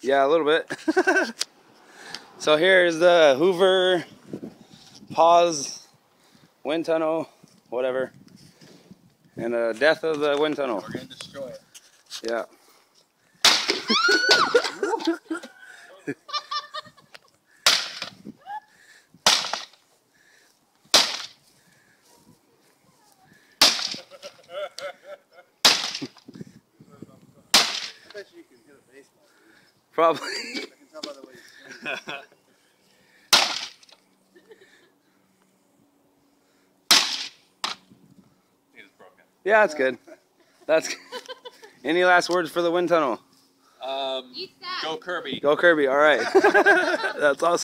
Yeah, a little bit. So here's the Hoover pause wind tunnel, whatever, and the death of the wind tunnel. We're gonna destroy it. Yeah. I bet you can hit a baseball. Probably. I can tell by the way you swing. It is broken. Yeah, that's good. That's good. Any last words for the wind tunnel? Go Kirby. Go Kirby. All right. That's awesome.